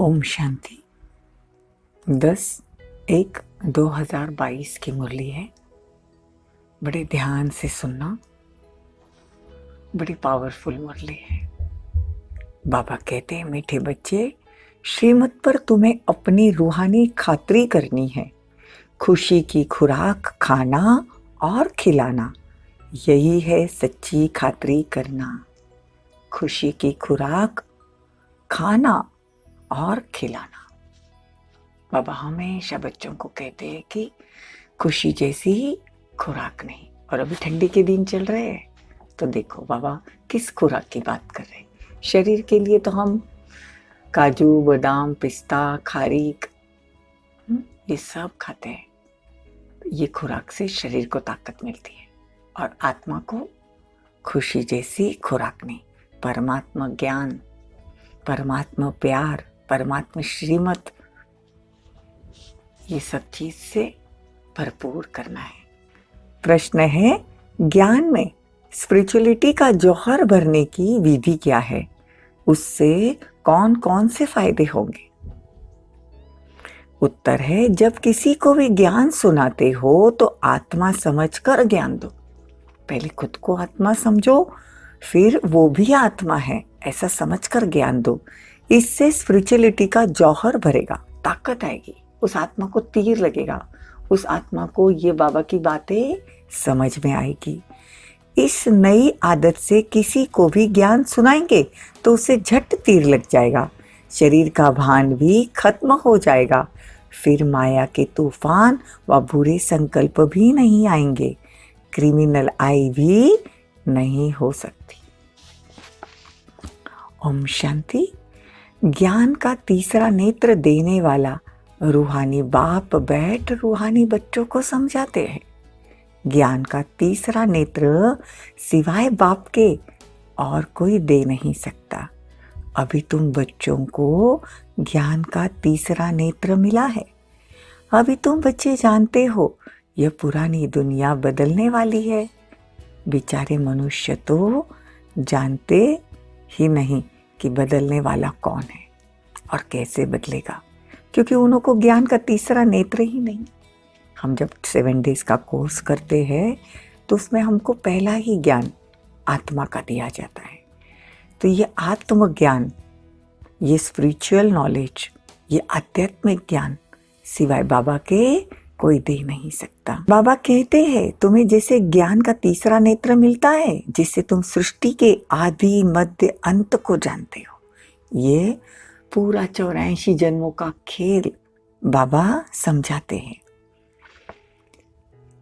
ओम शांति। 10/1/2022 की मुरली है। बड़े ध्यान से सुनना, बड़ी पावरफुल मुरली है। बाबा कहते हैं, मीठे बच्चे, श्रीमत पर तुम्हें अपनी रूहानी खातरी करनी है। खुशी की खुराक खाना और खिलाना, यही है सच्ची खातरी करना। खुशी की खुराक खाना और खिलाना। बाबा हमेशा बच्चों को कहते हैं कि खुशी जैसी खुराक नहीं। और अभी ठंडी के दिन चल रहे हैं, तो देखो बाबा किस खुराक की बात कर रहे हैं। शरीर के लिए तो हम काजू, बादाम, पिस्ता, खारीक ये सब खाते हैं। ये खुराक से शरीर को ताकत मिलती है। और आत्मा को खुशी जैसी खुराक नहीं। परमात्मा ज्ञान, परमात्मा प्यार, परमात्मा श्रीमत, ये सब चीज से भरपूर करना है। प्रश्न है, ज्ञान में स्पिरिचुअलिटी का जौहर भरने की विधि क्या है? उससे कौन कौन से फायदे होंगे? उत्तर है, जब किसी को भी ज्ञान सुनाते हो तो आत्मा समझकर ज्ञान दो। पहले खुद को आत्मा समझो, फिर वो भी आत्मा है ऐसा समझकर ज्ञान दो। इससे स्पिरिचुअलिटी का जौहर भरेगा, ताकत आएगी, उस आत्मा को तीर लगेगा, उस आत्मा को ये बाबा की बातें समझ में आएगी। इस नई आदत से किसी को भी ज्ञान सुनाएंगे तो उसे झट तीर लग जाएगा। शरीर का भान भी खत्म हो जाएगा। फिर माया के तूफान व बुरे संकल्प भी नहीं आएंगे। क्रिमिनल आई भी नहीं हो सकती। ओम शांति। ज्ञान का तीसरा नेत्र देने वाला रूहानी बाप बैठ रूहानी बच्चों को समझाते हैं। ज्ञान का तीसरा नेत्र सिवाय बाप के और कोई दे नहीं सकता। अभी तुम बच्चों को ज्ञान का तीसरा नेत्र मिला है। अभी तुम बच्चे जानते हो यह पुरानी दुनिया बदलने वाली है। बेचारे मनुष्य तो जानते ही नहीं कि बदलने वाला कौन है और कैसे बदलेगा, क्योंकि उनको ज्ञान का तीसरा नेत्र ही नहीं। हम जब 7 डेज का कोर्स करते हैं तो उसमें हमको पहला ही ज्ञान आत्मा का दिया जाता है। तो ये आत्मज्ञान, ये स्पिरिचुअल नॉलेज, ये आध्यात्मिक ज्ञान सिवाय बाबा के कोई दे नहीं सकता। बाबा कहते हैं, तुम्हें जैसे ज्ञान का तीसरा नेत्र मिलता है, जिससे तुम सृष्टि के आदि मध्य अंत को जानते हो। ये पूरा 84 जन्मों का खेल बाबा समझाते हैं।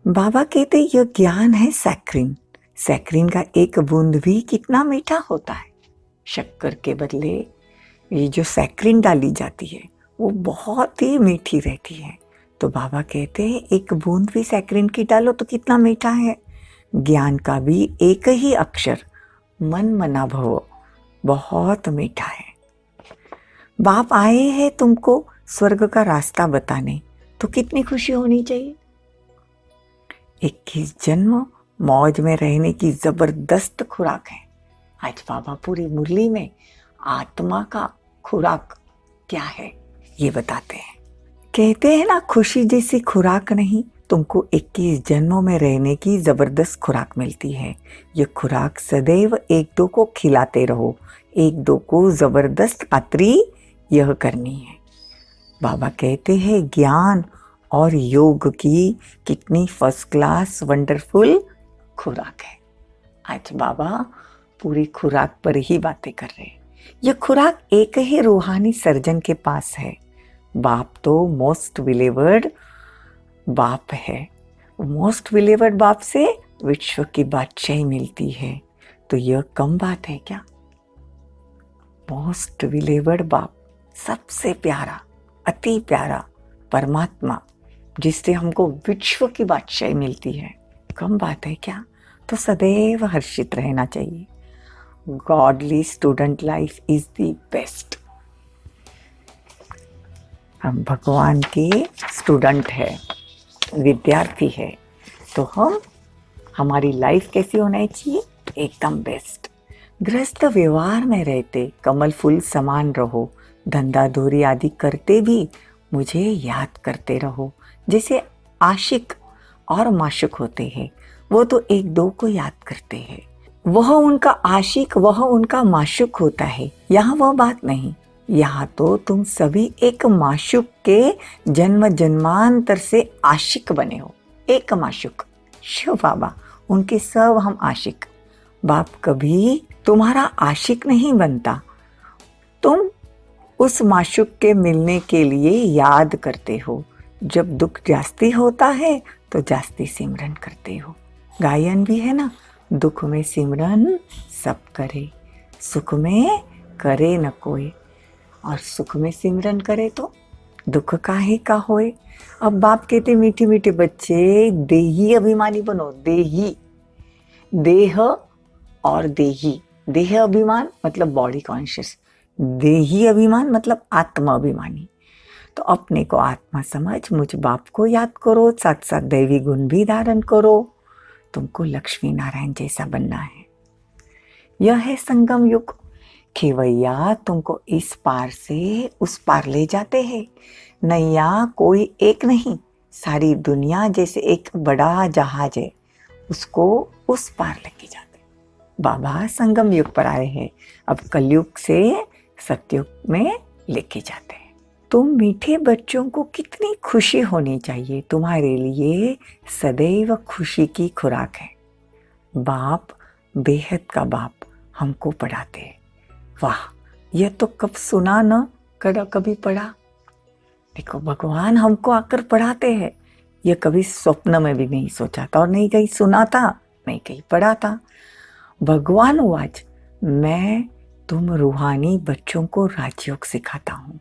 बाबा कहते यह ज्ञान है सैक्रिन। सैक्रिन का एक बूंद भी कितना मीठा होता है। शक्कर के बदले ये जो सैक्रिन डाली जाती है वो बहुत ही मीठी रहती है। तो बाबा कहते हैं एक बूंद भी सैक्रिन की डालो तो कितना मीठा है। ज्ञान का भी एक ही अक्षर मन मना भव बहुत मीठा है। बाप आए हैं तुमको स्वर्ग का रास्ता बताने, तो कितनी खुशी होनी चाहिए। 21 जन्म मौज में रहने की जबरदस्त खुराक है। आज बाबा पूरी मुरली में आत्मा का खुराक क्या है ये बताते हैं। कहते हैं ना, खुशी जैसी खुराक नहीं, तुमको 21 जन्मों में रहने की जबरदस्त खुराक मिलती है। ये खुराक सदैव एक दो को खिलाते रहो। एक दो को जबरदस्त खातरी यह करनी है। बाबा कहते हैं ज्ञान और योग की कितनी फर्स्ट क्लास वंडरफुल खुराक है। आज बाबा पूरी खुराक पर ही बातें कर रहे हैं। यह खुराक एक ही रूहानी सर्जन के पास है। बाप तो मोस्ट बिलीवर्ड बाप है। मोस्ट बिलीवर्ड बाप से विश्व की बादशाही मिलती है, तो यह कम बात है क्या? मोस्ट बिलीवर्ड बाप, सबसे प्यारा, अति प्यारा परमात्मा, जिससे हमको विश्व की बादशाही मिलती है, कम बात है क्या? तो सदैव हर्षित रहना चाहिए। Godly student life is the best. हम भगवान के स्टूडेंट है, विद्यार्थी है, तो हमारी लाइफ कैसी होना चाहिए? एकदम बेस्ट। गृहस्थ व्यवहार में रहते कमल फूल समान रहो। धंधा धोरी आदि करते भी मुझे याद करते रहो। जैसे आशिक और माशुक होते हैं, वो तो एक दो को याद करते हैं, वह उनका आशिक, वह उनका माशुक होता है। यहाँ वह बात नहीं, यहाँ तो तुम सभी एक माशुक के जन्म जन्मांतर से आशिक बने हो। एक माशुक शिव बाबा, उनके सब हम आशिक। बाप कभी तुम्हारा आशिक नहीं बनता, तुम उस माशुक के मिलने के लिए याद करते हो। जब दुख जास्ती होता है तो जास्ती सिमरन करते हो। गायन भी है ना, दुख में सिमरन सब करे, सुख में करे न कोई। और सुख में सिमरन करे तो दुख काहे का होए। अब बाप कहते मीठे मीठे बच्चे, देही अभिमानी बनो। देही, देह और देही। देह अभिमान मतलब बॉडी कॉन्शियस, देही अभिमान मतलब आत्मा अभिमानी। तो अपने को आत्मा समझ, मुझ बाप को याद करो, साथ साथ दैवी गुण भी धारण करो। तुमको लक्ष्मी नारायण जैसा बनना है। यह है संगम युग। खेवैया तुमको इस पार से उस पार ले जाते हैं। नैया कोई एक नहीं, सारी दुनिया जैसे एक बड़ा जहाज है, उसको उस पार लेके जाते। बाबा संगम युग पर आए हैं, अब कलयुग से सतयुग में लेके जाते हैं। तुम मीठे बच्चों को कितनी खुशी होनी चाहिए, तुम्हारे लिए सदैव खुशी की खुराक है। बाप, बेहद का बाप हमको पढ़ाते हैं। वाह, यह तो कब सुना न कभी पढ़ा। देखो भगवान हमको आकर पढ़ाते हैं, यह कभी स्वप्न में भी नहीं सोचा था और नहीं कहीं सुना था, नहीं कहीं पढ़ा था। भगवान वाच, मैं तुम रूहानी बच्चों को राजयोग सिखाता हूँ,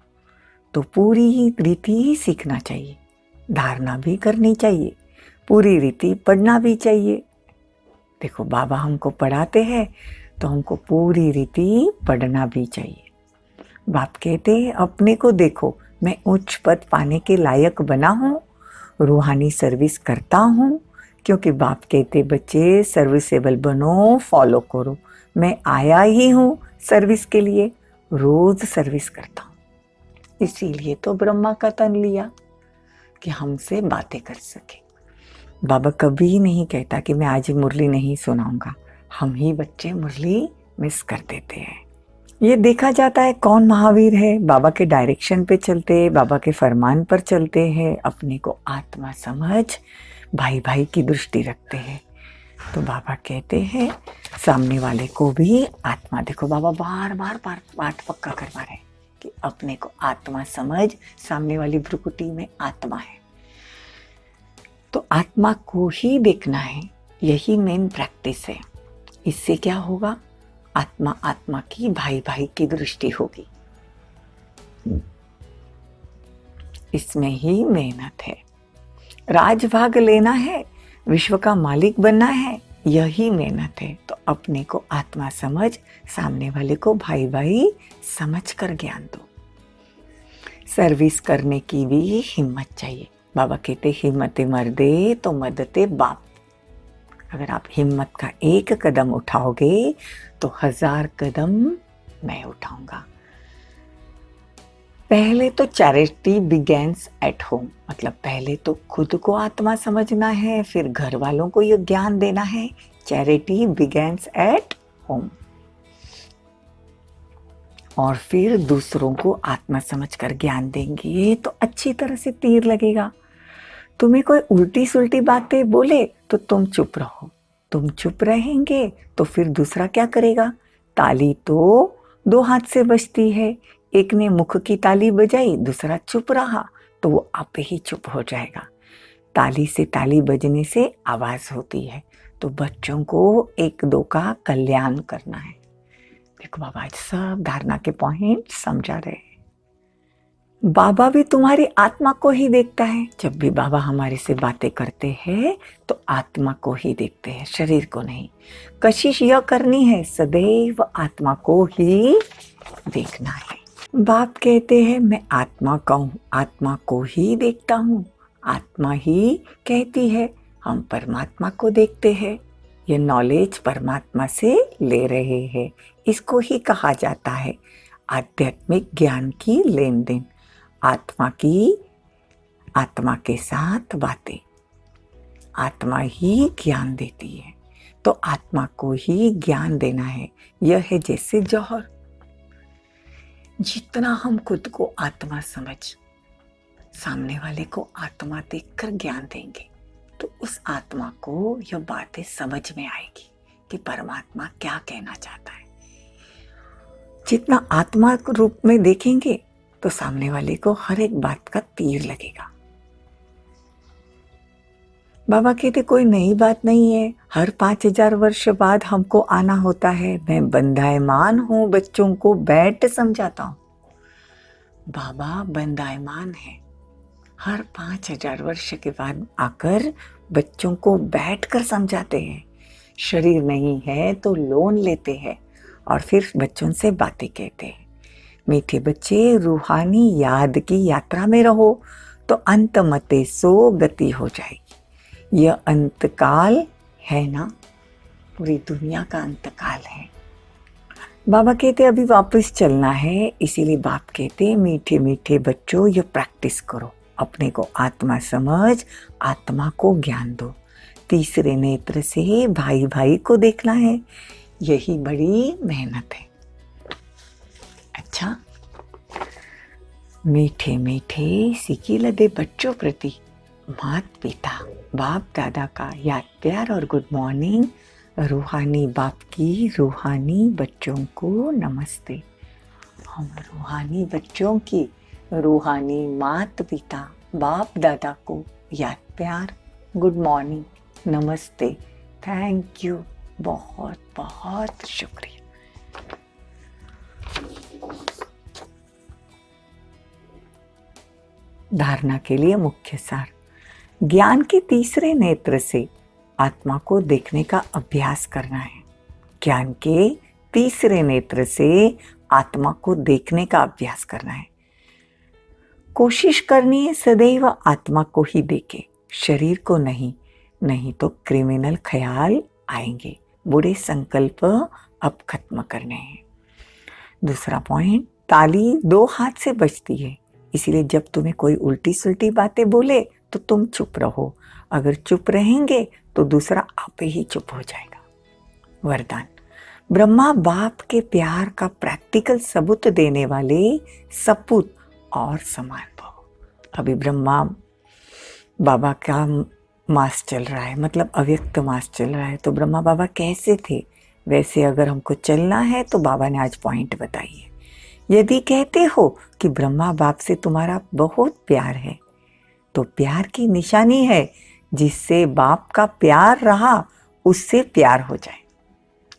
तो पूरी रीति सीखना चाहिए, धारणा भी करनी चाहिए, पूरी रीति पढ़ना भी चाहिए। देखो बाबा हमको पढ़ाते हैं तो हमको पूरी रीति पढ़ना भी चाहिए। बाप कहते हैं अपने को देखो, मैं उच्च पद पाने के लायक बना हूँ, रूहानी सर्विस करता हूँ। क्योंकि बाप कहते बच्चे सर्विसेबल बनो, फॉलो करो। मैं आया ही हूँ सर्विस के लिए, रोज सर्विस करता हूँ। इसीलिए तो ब्रह्मा का तन लिया कि हमसे बातें कर सके। बाबा कभी नहीं कहता कि मैं आज मुरली नहीं सुनाऊंगा, हम ही बच्चे मुरली मिस कर देते हैं। ये देखा जाता है कौन महावीर है। बाबा के डायरेक्शन पे चलते, बाबा के फरमान पर चलते हैं, अपने को आत्मा समझ भाई भाई की दृष्टि रखते हैं। तो बाबा कहते हैं सामने वाले को भी आत्मा, देखो बाबा बार बार पाठ पक्का करवा रहे हैं कि अपने को आत्मा समझ, सामने वाली भ्रुकुटी में आत्मा है तो आत्मा को ही देखना है। यही मेन प्रैक्टिस है। इससे क्या होगा, आत्मा आत्मा की, भाई भाई की दृष्टि होगी। इसमें ही मेहनत है। राजभाग लेना है, विश्व का मालिक बनना है, यही मेहनत है। तो अपने को आत्मा समझ, सामने वाले को भाई भाई समझ कर ज्ञान दो। सर्विस करने की भी हिम्मत चाहिए। बाबा कहते हिम्मते मर्दे तो मदते बाप। अगर आप हिम्मत का एक कदम उठाओगे तो 1000 कदम मैं उठाऊंगा। पहले तो चैरिटी बिगेन्स एट होम, मतलब पहले तो खुद को आत्मा समझना है, फिर घर वालों को ये ज्ञान देना है। चैरिटी बिगेन्स एट होम, और फिर दूसरों को आत्मा समझकर ज्ञान देंगे तो अच्छी तरह से तीर लगेगा। तुम्हें कोई उल्टी सुल्टी बातें बोले तो तुम चुप रहो। तुम चुप रहेंगे तो फिर दूसरा क्या करेगा। ताली तो 2 हाथ से बजती है, एक ने मुख की ताली बजाई, दूसरा चुप रहा, तो वो आप ही चुप हो जाएगा। ताली से ताली बजने से आवाज होती है। तो बच्चों को 1-2 का कल्याण करना है। देखो बाबा आज सब धारणा के पॉइंट समझा रहे हैं। बाबा भी तुम्हारी आत्मा को ही देखता है। जब भी बाबा हमारे से बातें करते हैं तो आत्मा को ही देखते हैं, शरीर को नहीं। कशिश यह करनी है, सदैव आत्मा को ही देखना है। बाप कहते हैं मैं आत्मा का हूँ, आत्मा को ही देखता हूँ। आत्मा ही कहती है हम परमात्मा को देखते हैं। ये नॉलेज परमात्मा से ले रहे हैं, इसको ही कहा जाता है आध्यात्मिक ज्ञान की लेन देन, आत्मा के साथ बातें। आत्मा ही ज्ञान देती है, तो आत्मा को ही ज्ञान देना है। यह है जैसे जौहर। जितना हम खुद को आत्मा समझ सामने वाले को आत्मा देखकर ज्ञान देंगे, तो उस आत्मा को यह बातें समझ में आएगी कि परमात्मा क्या कहना चाहता है। जितना आत्मा को रूप में देखेंगे, तो सामने वाले को हर एक बात का तीर लगेगा। बाबा कहते कोई नई बात नहीं है, हर 5000 वर्ष बाद हमको आना होता है। मैं बंधायमान हूं, बच्चों को बैठ समझाता हूं। बाबा बंधायमान है, हर 5000 वर्ष के बाद आकर बच्चों को बैठकर समझाते हैं। शरीर नहीं है तो लोन लेते हैं और फिर बच्चों से बातें कहते हैं। मीठे बच्चे, रूहानी याद की यात्रा में रहो तो अंत मते सो गति हो जाएगी। यह अंतकाल है ना, पूरी दुनिया का अंतकाल है। बाबा कहते अभी वापस चलना है, इसीलिए बाप कहते मीठे मीठे बच्चों ये प्रैक्टिस करो, अपने को आत्मा समझ, आत्मा को ज्ञान दो। तीसरे नेत्र से भाई भाई को देखना है, यही बड़ी मेहनत है। अच्छा, मीठे मीठे सीखी लदे बच्चों प्रति मात पिता बाप दादा का याद प्यार और गुड मॉर्निंग। रूहानी बाप की रूहानी बच्चों को नमस्ते। हम रूहानी बच्चों की रूहानी मात पिता बाप दादा को याद प्यार, गुड मॉर्निंग, नमस्ते, थैंक यू, बहुत बहुत शुक्रिया। धारणा के लिए मुख्य सार। ज्ञान के तीसरे नेत्र से आत्मा को देखने का अभ्यास करना है। ज्ञान के तीसरे नेत्र से आत्मा को देखने का अभ्यास करना है। कोशिश करनी है सदैव आत्मा को ही देखे, शरीर को नहीं, नहीं तो क्रिमिनल ख्याल आएंगे। बुरे संकल्प अब खत्म करने हैं। दूसरा पॉइंट, ताली 2 हाथ से बजती है, इसीलिए जब तुम्हें कोई उल्टी सुल्टी बातें बोले तो तुम चुप रहो। अगर चुप रहेंगे तो दूसरा आप ही चुप हो जाएगा। वरदान, ब्रह्मा बाप के प्यार का प्रैक्टिकल सबूत देने वाले सपूत और समान भव। अभी ब्रह्मा बाबा का मास चल रहा है, मतलब अव्यक्त मास चल रहा है, तो ब्रह्मा बाबा कैसे थे वैसे अगर हमको चलना है तो बाबा ने आज पॉइंट बताई है। यदि कहते हो कि ब्रह्मा बाप से तुम्हारा बहुत प्यार है, तो प्यार की निशानी है जिससे बाप का प्यार रहा उससे प्यार हो जाए।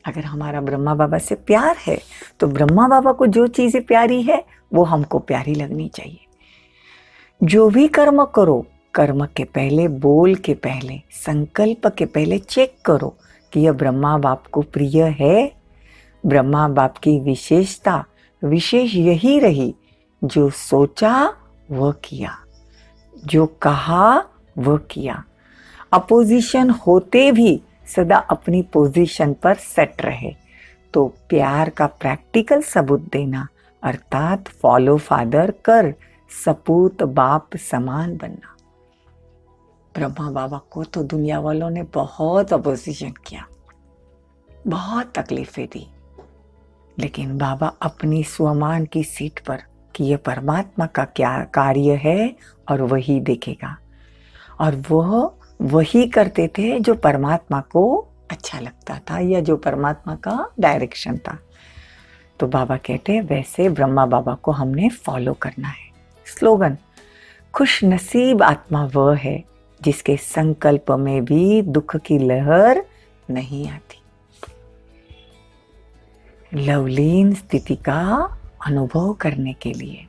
अगर हमारा ब्रह्मा बाबा से प्यार है तो ब्रह्मा बाबा को जो चीजें प्यारी है वो हमको प्यारी लगनी चाहिए। जो भी कर्म करो, कर्म के पहले, बोल के पहले, संकल्प के पहले चेक करो कि यह ब्रह्मा बाप को प्रिय है। ब्रह्मा बाप की विशेषता विशेष यही रही, जो सोचा वह किया, जो कहा वह किया। अपोजिशन होते भी सदा अपनी पोजीशन पर सेट रहे। तो प्यार का प्रैक्टिकल सबूत देना, अर्थात फॉलो फादर कर सपूत बाप समान बनना। ब्रह्मा बाबा को तो दुनिया वालों ने बहुत अपोजिशन किया, बहुत तकलीफें दी, लेकिन बाबा अपनी स्वमान की सीट पर कि यह परमात्मा का क्या कार्य है और वही देखेगा, और वह वही करते थे जो परमात्मा को अच्छा लगता था या जो परमात्मा का डायरेक्शन था। तो बाबा कहते वैसे ब्रह्मा बाबा को हमने फॉलो करना है। स्लोगन, खुश नसीब आत्मा वह है जिसके संकल्प में भी दुख की लहर नहीं आती। लवलीन स्थिति का अनुभव करने के लिए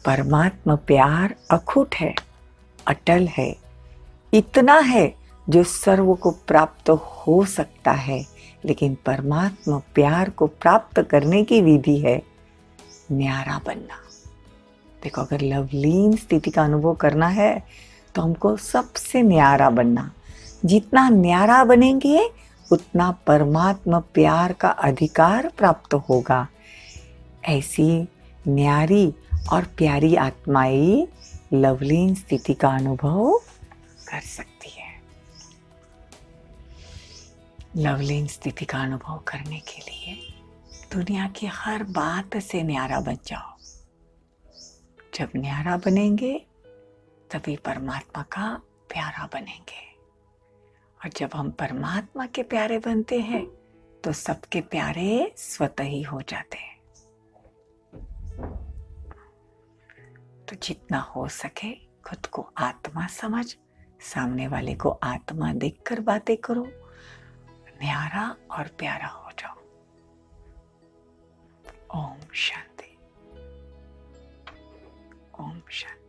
परमात्मा प्यार अखुट है, अटल है, इतना है जो सर्व को प्राप्त हो सकता है। लेकिन परमात्मा प्यार को प्राप्त करने की विधि है न्यारा बनना। देखो, अगर लवलीन स्थिति का अनुभव करना है तो हमको सबसे न्यारा बनना। जितना न्यारा बनेंगे उतना परमात्मा प्यार का अधिकार प्राप्त होगा। ऐसी न्यारी और प्यारी आत्माएं लवलीन स्थिति का अनुभव कर सकती है। लवलीन स्थिति का अनुभव करने के लिए दुनिया की हर बात से न्यारा बन जाओ। जब न्यारा बनेंगे तभी परमात्मा का प्यारा बनेंगे, और जब हम परमात्मा के प्यारे बनते हैं तो सबके प्यारे स्वतः ही हो जाते हैं। तो जितना हो सके खुद को आत्मा समझ, सामने वाले को आत्मा देखकर बातें करो, न्यारा और प्यारा हो जाओ। ओम शांति। ओम शांति।